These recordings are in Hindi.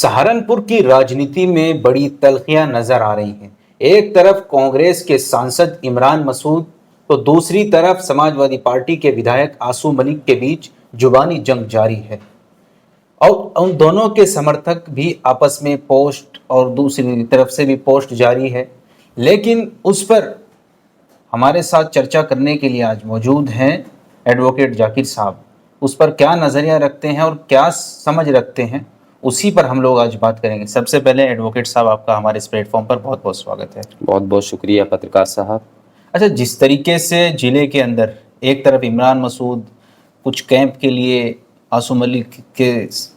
सहारनपुर की राजनीति में बड़ी तल्खियां नजर आ रही हैं। एक तरफ कांग्रेस के सांसद इमरान मसूद तो दूसरी तरफ समाजवादी पार्टी के विधायक आसू मलिक के बीच जुबानी जंग जारी है और उन दोनों के समर्थक भी आपस में पोस्ट और दूसरी तरफ से भी पोस्ट जारी है। लेकिन उस पर हमारे साथ चर्चा करने के लिए आज मौजूद हैं एडवोकेट जाकिर साहब। उस पर क्या नज़रिया रखते हैं और क्या समझ रखते हैं, उसी पर हम लोग आज बात करेंगे। सबसे पहले एडवोकेट साहब, आपका हमारे इस प्लेटफॉर्म पर बहुत बहुत स्वागत है। बहुत बहुत शुक्रिया पत्रकार साहब। अच्छा, जिस तरीके से ज़िले के अंदर एक तरफ इमरान मसूद कुछ कैंप के लिए आसू मलिक के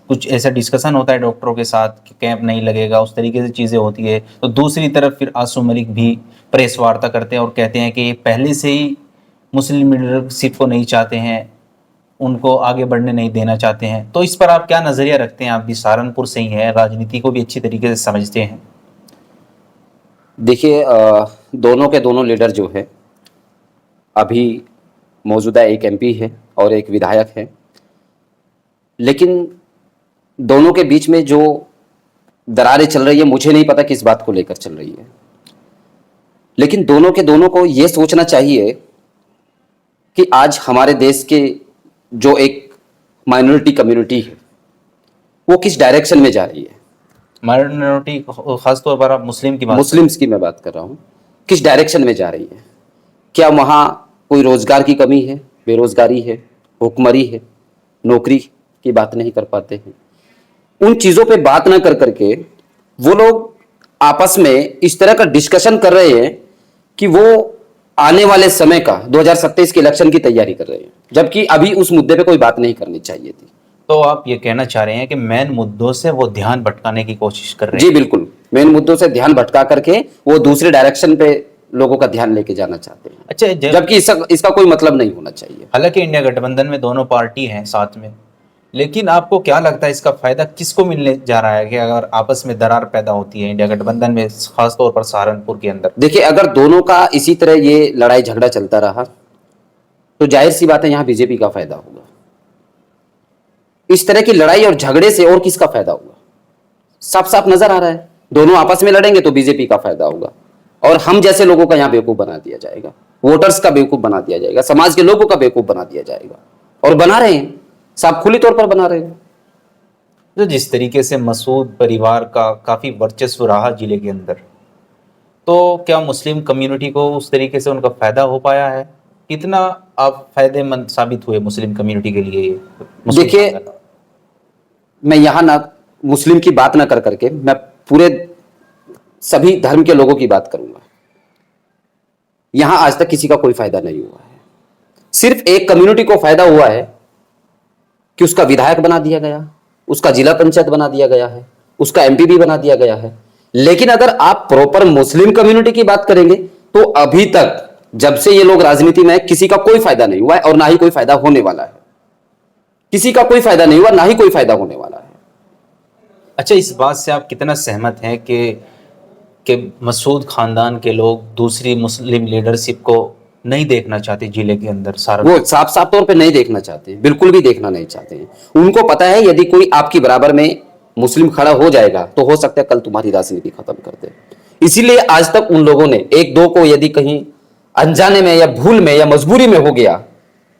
कुछ ऐसा डिस्कशन होता है डॉक्टरों के साथ कि कैंप नहीं लगेगा, उस तरीके से चीज़ें होती है, तो दूसरी तरफ फिर आसू मलिक भी प्रेस वार्ता करते हैं और कहते हैं कि ये पहले से ही मुस्लिम लीडरशिप को नहीं चाहते हैं, उनको आगे बढ़ने नहीं देना चाहते हैं। तो इस पर आप क्या नज़रिया रखते हैं? आप भी सहारनपुर से ही हैं, राजनीति को भी अच्छी तरीके से समझते हैं। देखिए, दोनों के दोनों लीडर जो है, अभी मौजूदा एक एमपी है और एक विधायक है, लेकिन दोनों के बीच में जो दरारें चल रही है, मुझे नहीं पता किस बात को लेकर चल रही है, लेकिन दोनों के दोनों को ये सोचना चाहिए कि आज हमारे देश के जो एक माइनॉरिटी कम्युनिटी है वो किस डायरेक्शन में जा रही है। माइनॉरिटी खासतौर पर आप मुस्लिम्स की मैं बात कर रहा हूँ, किस डायरेक्शन में जा रही है। क्या वहाँ कोई रोजगार की कमी है, बेरोजगारी है, भुखमरी है, नौकरी की बात नहीं कर पाते हैं। उन चीज़ों पे बात ना कर करके वो लोग आपस में इस तरह का डिस्कशन कर रहे हैं कि वो आने वाले समय का 2027 के इलेक्शन की तैयारी कर रहे हैं, जबकि अभी उस मुद्दे पे कोई बात नहीं करनी चाहिए थी। तो आप ये कहना चाह रहे हैं कि मेन मुद्दों से वो ध्यान भटकाने की कोशिश कर रहे हैं? जी बिल्कुल, मेन मुद्दों से ध्यान भटका करके वो दूसरे डायरेक्शन पे लोगों का ध्यान लेके जाना चाहते हैं। अच्छा, जबकि इसका कोई मतलब नहीं होना चाहिए। हालांकि इंडिया गठबंधन में दोनों पार्टी हैं साथ में, लेकिन आपको क्या लगता है इसका फायदा किसको मिलने जा रहा है कि अगर आपस में दरार पैदा होती है इंडिया गठबंधन में, खासतौर पर सहारनपुर के अंदर? देखिए, अगर दोनों का इसी तरह ये लड़ाई झगड़ा चलता रहा तो जाहिर सी बात है यहाँ बीजेपी का फायदा होगा। इस तरह की लड़ाई और झगड़े से और किसका फायदा होगा? साफ साफ नजर आ रहा है, दोनों आपस में लड़ेंगे तो बीजेपी का फायदा होगा और हम जैसे लोगों का यहाँ बेवकूफ बना दिया जाएगा, वोटर्स का बेवकूफ बना दिया जाएगा, समाज के लोगों का बेवकूफ बना दिया जाएगा। और बना रहे हैं, साफ खुली तौर पर बना रहे हैं। तो जिस तरीके से मसूद परिवार का काफी वर्चस्व रहा जिले के अंदर, तो क्या मुस्लिम कम्युनिटी को उस तरीके से उनका फायदा हो पाया है? कितना आप फायदेमंद साबित हुए मुस्लिम कम्युनिटी के लिए? देखिए, मैं यहाँ ना मुस्लिम की बात ना कर करके मैं पूरे सभी धर्म के लोगों की बात करूंगा। यहां आज तक किसी का कोई फायदा नहीं हुआ है। सिर्फ एक कम्युनिटी को फायदा हुआ है कि उसका विधायक बना दिया गया, उसका जिला पंचायत बना दिया गया है, उसका एमपी भी बना दिया गया है। लेकिन अगर आप प्रॉपर मुस्लिम कम्युनिटी की बात करेंगे तो अभी तक जब से ये लोग राजनीति में, किसी का कोई फायदा नहीं हुआ है और ना ही कोई फायदा होने वाला है। किसी का कोई फायदा नहीं हुआ, ना ही कोई फायदा होने वाला है। अच्छा, इस बात से आप कितना सहमत हैं कि मसूद खानदान के लोग दूसरी मुस्लिम लीडरशिप को नहीं देखना चाहते जिले के अंदर? वो साफ साफ तौर पे नहीं देखना चाहते, बिल्कुल भी देखना नहीं चाहते हैं। उनको पता है यदि कोई आपकी बराबर में मुस्लिम खड़ा हो जाएगा तो हो सकता है कल तुम्हारी राजनीति खत्म कर दे। इसीलिए आज तक उन लोगों ने एक दो को यदि कहीं अनजाने में या भूल में या मजबूरी में हो गया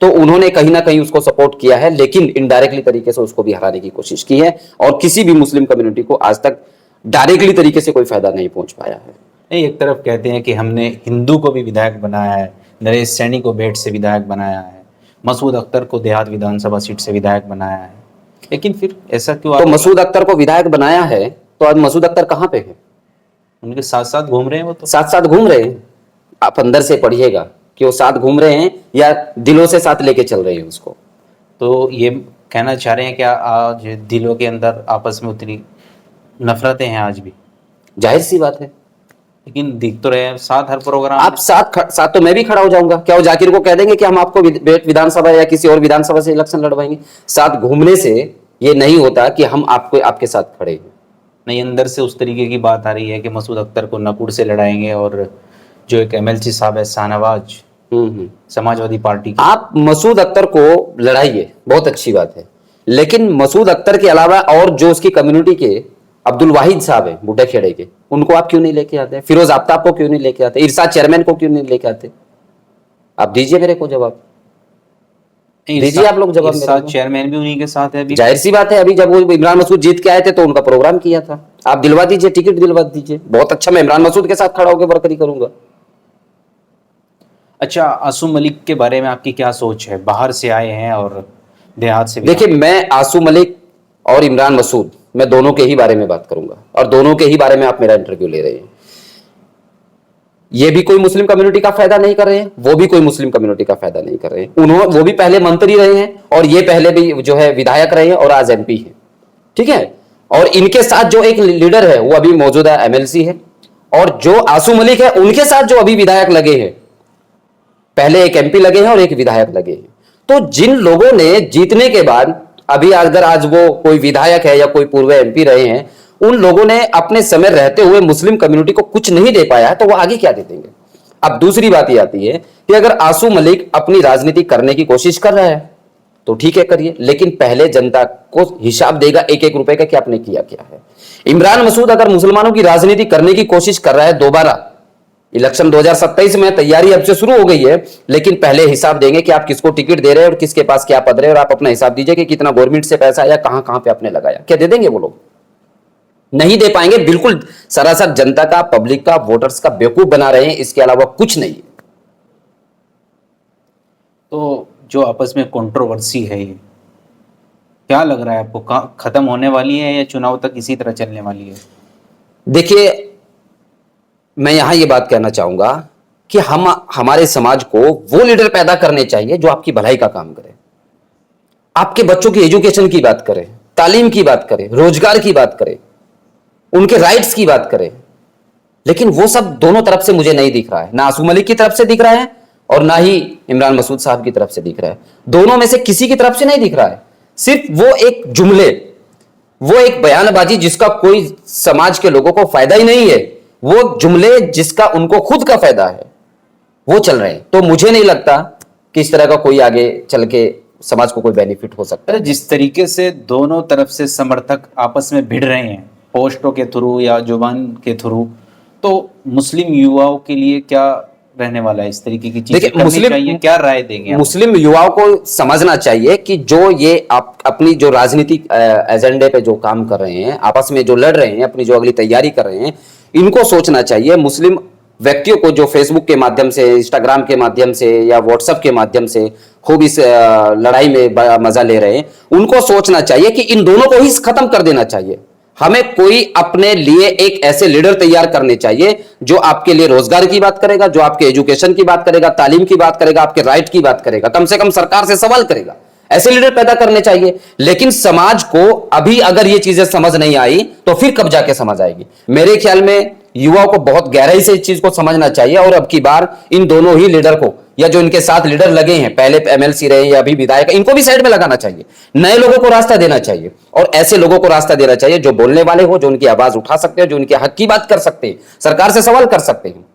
तो उन्होंने कहीं ना कहीं उसको सपोर्ट किया है, लेकिन इनडायरेक्टली तरीके से उसको भी हराने की कोशिश की है और किसी भी मुस्लिम कम्युनिटी को आज तक डायरेक्टली तरीके से कोई फायदा नहीं पहुंच पाया है। नहीं, एक तरफ कहते हैं कि हमने हिंदू को भी विधायक बनाया है, नरेश सैनी को बेट से विधायक बनाया है, मसूद अख्तर को देहात विधानसभा सीट से विधायक बनाया है, लेकिन फिर ऐसा क्यों? तो मसूद अख्तर को विधायक बनाया है तो आज मसूद अख्तर कहाँ पे है? उनके साथ साथ घूम रहे हैं, वो तो साथ साथ घूम रहे हैं। आप अंदर से पढ़िएगा कि वो साथ घूम रहे हैं या दिलों से साथ लेके चल रहे हैं उसको। तो ये कहना चाह रहे हैं कि आज दिलों के अंदर आपस में उतनी नफरतें हैं आज भी? जाहिर सी बात है, लेकिन दिख तो रहे हैं साथ हर प्रोग्राम। आप साथ तो मैं भी खड़ा हो जाऊंगा। क्या वो जाकिर को कह देंगे कि हम आपको विधानसभा या किसी और विधानसभा से इलेक्शन लड़वाएंगे? साथ घूमने से ये नहीं होता कि हम आपके साथ खड़े हैं। नहीं, अंदर से उस तरीके की बात आ रही है कि मसूद अख्तर को नपुर से लड़ाएंगे और जो एक एमएलसी साहब है शाहनवाज समाजवादी पार्टी की, आप मसूद अख्तर को लड़ाइए, बहुत अच्छी बात है, लेकिन मसूद अख्तर के अलावा और जो उसकी कम्युनिटी के अब्दुल वाहिद साहब है बूढ़े खेड़े के, उनको आप क्यों नहीं लेके आते? फिरोज आफ्ताब को क्यों नहीं लेके आते? इरशाद चेयरमैन को क्यों नहीं लेके आते? आप दीजिए मेरे को जवाब, दीजिए आप लोग जवाब। इरशाद चेयरमैन भी उन्हीं के साथ है अभी। जाहिर सी बात है, अभी जब वो इमरान मसूद जीत के आए थे तो उनका प्रोग्राम किया था। आप दिलवा दीजिए, टिकट दिलवा दीजिए, बहुत अच्छा, मैं इमरान मसूद के साथ खड़ा होकर वर्करी करूंगा। अच्छा, आसू मलिक के बारे में आपकी क्या सोच है? बाहर से आए हैं और देहात से भी। देखिए, मैं आसू मलिक और इमरान मसूद, मैं दोनों के ही बारे में बात करूंगा और दोनों के ही बारे में आप मेरा इंटरव्यू ले रहे हैं। ये भी कोई मुस्लिम कम्युनिटी का फायदा नहीं कर रहे हैं, वो भी कोई मुस्लिम कम्युनिटी का फायदा नहीं कर रहे हैं। वो भी पहले मंत्री रहे हैं और ये पहले भी जो है विधायक रहे हैं और आज एमपी हैं, ठीक है। और इनके साथ जो एक लीडर है वो अभी मौजूदा एमएलसी है, और जो आसू मलिक है उनके साथ जो अभी विधायक लगे हैं, पहले एक एमपी लगे हैं और एक विधायक लगे हैं। तो जिन लोगों ने जीतने के बाद अभी अगर आज वो कोई विधायक है या कोई पूर्व एमपी रहे हैं, उन लोगों ने अपने समय रहते हुए मुस्लिम कम्युनिटी को कुछ नहीं दे पाया है, तो वो आगे क्या दे देंगे? अब दूसरी बात यह आती है कि अगर आसू मलिक अपनी राजनीति करने की कोशिश कर रहा है तो ठीक है, करिए, लेकिन पहले जनता को हिसाब देगा एक एक रुपए का कि आपने किया क्या है। इमरान मसूद अगर मुसलमानों की राजनीति करने की कोशिश कर रहा है दोबारा, इलेक्शन 2027 में तैयारी अब से शुरू हो गई है, लेकिन पहले हिसाब देंगे कि आप किसको टिकट दे रहे हैं और किसके पास क्या पद रहे, और आप अपना हिसाब दीजिए कि कितना गवर्नमेंट से पैसा आया, कहां कहां पे आपने लगाया। क्या दे देंगे वो लोग? नहीं दे पाएंगे। बिल्कुल सरासर जनता का, पब्लिक का, वोटर्स का बेवकूफ बना रहे हैं, इसके अलावा कुछ नहीं है। तो जो आपस में कंट्रोवर्सी है, ये क्या लग रहा है आपको, खत्म होने वाली है या चुनाव तक इसी तरह चलने वाली है? देखिए, मैं यहां ये बात कहना चाहूंगा कि हमारे समाज को वो लीडर पैदा करने चाहिए जो आपकी भलाई का काम करे, आपके बच्चों की एजुकेशन की बात करे, तालीम की बात करे, रोजगार की बात करे, उनके राइट्स की बात करे। लेकिन वो सब दोनों तरफ से मुझे नहीं दिख रहा है, ना आसू मलिक की तरफ से दिख रहा है और ना ही इमरान मसूद साहब की तरफ से दिख रहा है। दोनों में से किसी की तरफ से नहीं दिख रहा है। सिर्फ वो एक जुमले, वो एक बयानबाजी जिसका कोई समाज के लोगों को फायदा ही नहीं है, वो जुमले जिसका उनको खुद का फायदा है, वो चल रहे हैं। तो मुझे नहीं लगता कि इस तरह का कोई आगे चल के समाज को कोई बेनिफिट हो सकता है। जिस तरीके से दोनों तरफ से समर्थक आपस में भिड़ रहे हैं, पोस्टों के थ्रू या जुबान के थ्रू, तो मुस्लिम युवाओं के लिए क्या रहने वाला है? इस तरीके की चीजें करनी चाहिए, क्या राय देंगे? मुस्लिम युवाओं को समझना चाहिए कि जो ये अपनी जो राजनीतिक एजेंडे पे जो काम कर रहे हैं, आपस में जो लड़ रहे हैं, अपनी जो अगली तैयारी कर रहे हैं, इनको सोचना चाहिए। मुस्लिम व्यक्तियों को जो फेसबुक के माध्यम से, इंस्टाग्राम के माध्यम से या व्हाट्सएप के माध्यम से खूब इस लड़ाई में मजा ले रहे हैं, उनको सोचना चाहिए कि इन दोनों को ही खत्म कर देना चाहिए। हमें कोई अपने लिए एक ऐसे लीडर तैयार करने चाहिए जो आपके लिए रोजगार की बात करेगा, जो आपके एजुकेशन की बात करेगा, तालीम की बात करेगा, आपके राइट की बात करेगा, कम से कम सरकार से सवाल करेगा। ऐसे लीडर पैदा करने चाहिए। लेकिन समाज को अभी अगर ये चीजें समझ नहीं आई तो फिर कब जाके समझ आएगी? मेरे ख्याल में युवाओं को बहुत गहराई से इस चीज को समझना चाहिए और अब की बार इन दोनों ही लीडर को, या जो इनके साथ लीडर लगे हैं, पहले एमएलसी रहे या अभी विधायक, इनको भी साइड में लगाना चाहिए। नए लोगों को रास्ता देना चाहिए और ऐसे लोगों को रास्ता देना चाहिए जो बोलने वाले हो, जो उनकी आवाज उठा सकते हैं, जो उनके हक की बात कर सकते हैं, सरकार से सवाल कर सकते हैं।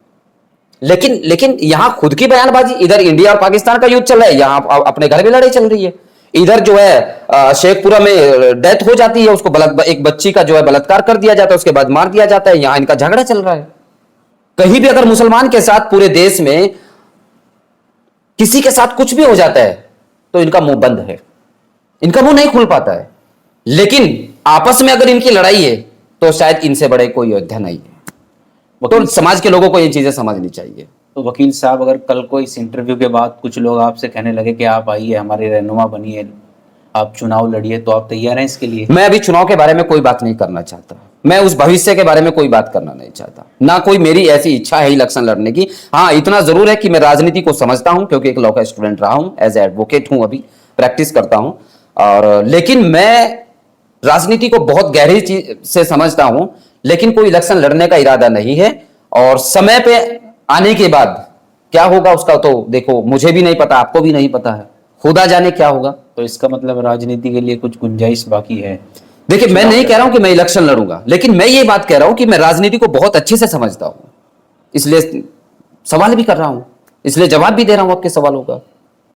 लेकिन यहां खुद की बयानबाजी, इधर इंडिया और पाकिस्तान का युद्ध चल रहा है, यहां अपने घर में लड़ाई चल रही है। इधर जो है शेखपुरा में डेथ हो जाती है, उसको एक बच्ची का जो है बलात्कार कर दिया जाता है, उसके बाद मार दिया जाता है। यहां इनका झगड़ा चल रहा है। कहीं भी अगर मुसलमान के साथ पूरे देश में किसी के साथ कुछ भी हो जाता है तो इनका मुंह बंद है, इनका मुंह नहीं खुल पाता है। लेकिन आपस में अगर इनकी लड़ाई है तो शायद इनसे बड़े कोई योद्धा नहीं है। तो समाज के लोगों को ये चीजें समझनी चाहिए। तो वकील साहब, अगर कल को इस इंटरव्यू के बाद कुछ लोग आपसे कहने लगे कि आप आइए, हमारे रहनुमा बनिए, आप चुनाव लड़िए, तो आप तैयार हैं इसके लिए? मैं अभी चुनाव के बारे में कोई बात नहीं करना चाहता। मैं उस भविष्य के बारे में कोई बात करना नहीं चाहता, ना कोई मेरी ऐसी इच्छा है इलेक्शन लड़ने की। हाँ, इतना जरूर है कि मैं राजनीति को समझता हूं, क्योंकि एक लॉ का स्टूडेंट रहा हूं, एज एडवोकेट हूं, अभी प्रैक्टिस करता हूं। और लेकिन मैं राजनीति को बहुत गहरी से समझता हूं, लेकिन कोई इलेक्शन लड़ने का इरादा नहीं है। और समय पे आने के बाद क्या होगा उसका तो देखो, मुझे भी नहीं पता, आपको भी नहीं पता है, खुदा जाने क्या होगा। तो इसका मतलब राजनीति के लिए कुछ गुंजाइश बाकी है? देखिए, मैं नहीं कह रहा हूं कि मैं इलेक्शन लड़ूंगा, लेकिन मैं ये बात कह रहा हूं कि मैं राजनीति को बहुत अच्छे से समझता हूं, इसलिए सवाल भी कर रहा हूं, इसलिए जवाब भी दे रहा हूं आपके सवालों का।